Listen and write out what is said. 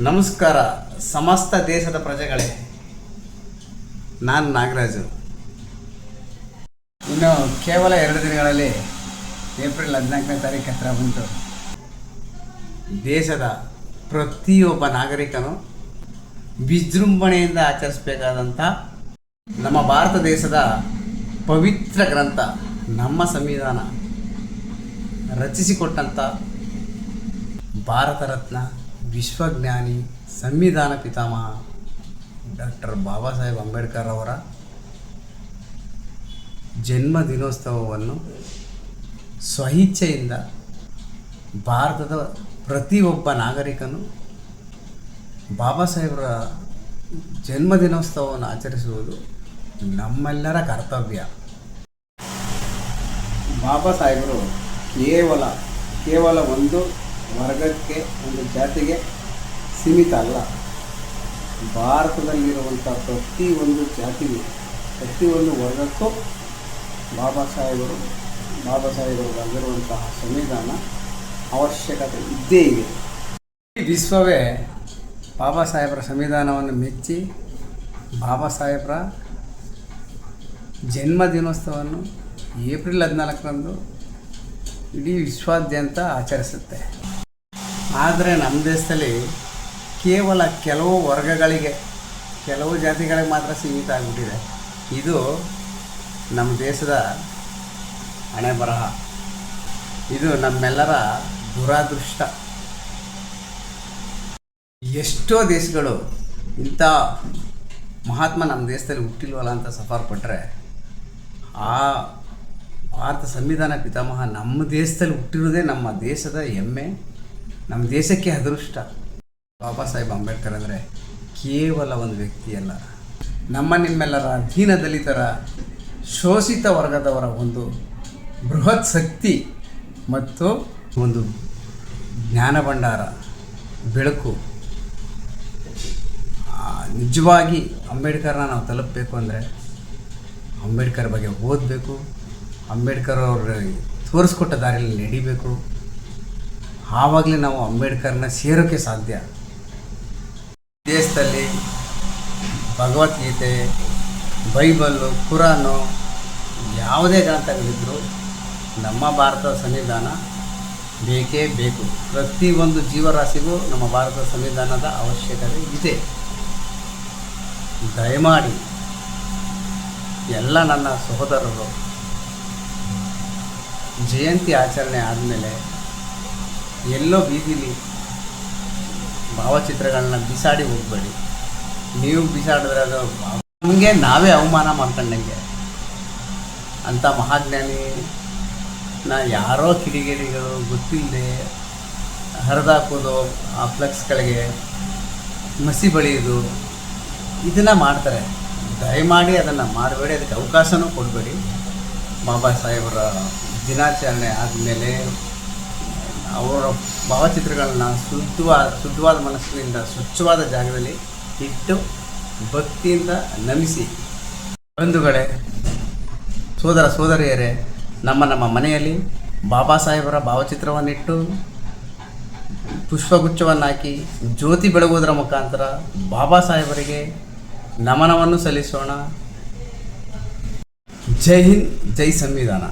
ನಮಸ್ಕಾರ ಸಮಸ್ತ ದೇಶದ ಪ್ರಜೆಗಳೇ, ನಾನು ನಾಗರಾಜು. ಇನ್ನು ಕೇವಲ 2 ದಿನಗಳಲ್ಲಿ ಏಪ್ರಿಲ್ 14ನೇ ತಾರೀಕು ಹತ್ತಿರ ಬಂತು. ದೇಶದ ಪ್ರತಿಯೊಬ್ಬ ನಾಗರಿಕನು ವಿಜೃಂಭಣೆಯಿಂದ ಆಚರಿಸಬೇಕಾದಂಥ ನಮ್ಮ ಭಾರತ ದೇಶದ ಪವಿತ್ರ ಗ್ರಂಥ, ನಮ್ಮ ಸಂವಿಧಾನ ರಚಿಸಿಕೊಟ್ಟಂಥ ಭಾರತ ರತ್ನ, ವಿಶ್ವಜ್ಞಾನಿ, ಸಂವಿಧಾನ ಪಿತಾಮಹ ಡಾಕ್ಟರ್ ಬಾಬಾ ಸಾಹೇಬ್ ಅಂಬೇಡ್ಕರ್ ಅವರ ಜನ್ಮ ದಿನೋತ್ಸವವನ್ನು ಸ್ವಇಚ್ಛೆಯಿಂದ ಭಾರತದ ಪ್ರತಿಯೊಬ್ಬ ನಾಗರಿಕನು ಬಾಬಾ ಸಾಹೇಬರ ಜನ್ಮ ದಿನೋತ್ಸವವನ್ನು ಆಚರಿಸುವುದು ನಮ್ಮೆಲ್ಲರ ಕರ್ತವ್ಯ. ಬಾಬಾ ಸಾಹೇಬರು ಕೇವಲ ಒಂದು ವರ್ಗಕ್ಕೆ, ಒಂದು ಜಾತಿಗೆ ಸೀಮಿತ ಅಲ್ಲ. ಭಾರತದಲ್ಲಿರುವಂಥ ಪ್ರತಿಯೊಂದು ಜಾತಿಗೆ, ಪ್ರತಿಯೊಂದು ವರ್ಗಕ್ಕೂ ಬಾಬಾ ಸಾಹೇಬರು ಬರೆದಿರುವಂತಹ ಸಂವಿಧಾನ ಅವಶ್ಯಕತೆ ಇದ್ದೇ ಇದೆ. ಈ ವಿಶ್ವವೇ ಬಾಬಾ ಸಾಹೇಬರ ಸಂವಿಧಾನವನ್ನು ಮೆಚ್ಚಿ ಬಾಬಾ ಸಾಹೇಬರ ಜನ್ಮ ದಿನೋತ್ಸವವನ್ನು ಏಪ್ರಿಲ್ 14ರಂದು ಇಡೀ ವಿಶ್ವಾದ್ಯಂತ ಆಚರಿಸುತ್ತೆ. ಆದರೆ ನಮ್ಮ ದೇಶದಲ್ಲಿ ಕೇವಲ ಕೆಲವು ವರ್ಗಗಳಿಗೆ, ಕೆಲವು ಜಾತಿಗಳಿಗೆ ಮಾತ್ರ ಸೀಮಿತ ಆಗಿಬಿಟ್ಟಿದೆ. ಇದು ನಮ್ಮ ದೇಶದ ಹಣೆ ಬರಹ. ಇದು ನಮ್ಮೆಲ್ಲರ ದುರಾದೃಷ್ಟ. ಎಷ್ಟೋ ದೇಶಗಳು ಇಂಥ ಮಹಾತ್ಮ ನಮ್ಮ ದೇಶದಲ್ಲಿ ಹುಟ್ಟಿಲ್ವಲ್ಲ ಅಂತ ಸಫರ್ ಪಟ್ಟರೆ, ಆ ಭಾರತ ಸಂವಿಧಾನ ಪಿತಾಮಹ ನಮ್ಮ ದೇಶದಲ್ಲಿ ಹುಟ್ಟಿರೋದೇ ನಮ್ಮ ದೇಶದ ಹೆಮ್ಮೆ, ನಮ್ಮ ದೇಶಕ್ಕೆ ಅದೃಷ್ಟ. ಬಾಬಾ ಸಾಹೇಬ್ ಅಂಬೇಡ್ಕರ್ ಅಂದರೆ ಕೇವಲ ಒಂದು ವ್ಯಕ್ತಿಯಲ್ಲ, ನಿಮ್ಮೆಲ್ಲರ ದೀನ ದಲಿತರ, ಶೋಷಿತ ವರ್ಗದವರ ಒಂದು ಬೃಹತ್ ಶಕ್ತಿ ಮತ್ತು ಒಂದು ಜ್ಞಾನ ಭಂಡಾರ, ಬೆಳಕು. ನಿಜವಾಗಿ ಅಂಬೇಡ್ಕರ್ನ ನಾವು ತಲುಪಬೇಕು ಅಂದರೆ ಅಂಬೇಡ್ಕರ್ ಬಗ್ಗೆ ಓದಬೇಕು, ಅಂಬೇಡ್ಕರ್ ಅವರು ತೋರಿಸ್ಕೊಟ್ಟ ದಾರಿಯಲ್ಲಿ ನಡಿಬೇಕು. ಆವಾಗಲೇ ನಾವು ಅಂಬೇಡ್ಕರ್ನ ಸೇರೋಕ್ಕೆ ಸಾಧ್ಯ. ದೇಶದಲ್ಲಿ ಭಗವದ್ಗೀತೆ, ಬೈಬಲ್ಲು, ಕುರಾನು, ಯಾವುದೇ ಗ್ರಂಥಗಳಿದ್ದರೂ ನಮ್ಮ ಭಾರತದ ಸಂವಿಧಾನ ಬೇಕೇ ಬೇಕು. ಪ್ರತಿಯೊಂದು ಜೀವರಾಶಿಗೂ ನಮ್ಮ ಭಾರತದ ಸಂವಿಧಾನದ ಅವಶ್ಯಕತೆ ಇದೆ. ದಯಮಾಡಿ ಎಲ್ಲ ನನ್ನ ಸಹೋದರರು ಜಯಂತಿ ಆಚರಣೆ ಆದಮೇಲೆ ಎಲ್ಲೋ ಬೀದಿಲಿ ಭಾವಚಿತ್ರಗಳನ್ನ ಬಿಸಾಡಿ ಹೋಗಬೇಡಿ. ನೀವು ಬಿಸಾಡಿದ್ರೆ ಅದು ನಮಗೆ ನಾವೇ ಅವಮಾನ ಮಾಡ್ಕೊಂಡಂಗೆ. ಅಂಥ ಮಹಾಜ್ಞಾನಿನ ಯಾರೋ ಕಿಡಿಗೇಡಿಗಳು ಗೊತ್ತಿಲ್ಲದೆ ಹರಿದಾಕೋದು, ಆ ಫ್ಲೆಕ್ಸ್ಗಳಿಗೆ ಮಸಿ ಬಳಿಯೋದು, ಇದನ್ನು ಮಾಡ್ತಾರೆ. ದಯಮಾಡಿ ಅದನ್ನು ಮಾಡಬೇಡಿ, ಅದಕ್ಕೆ ಅವಕಾಶನೂ ಕೊಡಬೇಡಿ. ಬಾಬಾ ಸಾಹೇಬರ ದಿನಾಚರಣೆ ಆದಮೇಲೆ ಅವರ ಭಾವಚಿತ್ರಗಳನ್ನ ಶುದ್ಧವಾದ ಮನಸ್ಸಿನಿಂದ ಸ್ವಚ್ಛವಾದ ಜಾಗದಲ್ಲಿ ಇಟ್ಟು ಭಕ್ತಿಯಿಂದ ನಮಿಸಿ. ಬಂಧುಗಳೇ, ಸೋದರ ಸೋದರಿಯರೇ, ನಮ್ಮ ಮನೆಯಲ್ಲಿ ಬಾಬಾ ಸಾಹೇಬರ ಭಾವಚಿತ್ರವನ್ನಿಟ್ಟು ಪುಷ್ಪಗುಚ್ಛವನ್ನು ಹಾಕಿ ಜ್ಯೋತಿ ಬೆಳಗುವುದರ ಮುಖಾಂತರ ಬಾಬಾ ಸಾಹೇಬರಿಗೆ ನಮನವನ್ನು ಸಲ್ಲಿಸೋಣ. ಜೈ ಹಿಂದ್, ಜೈ ಸಂವಿಧಾನ.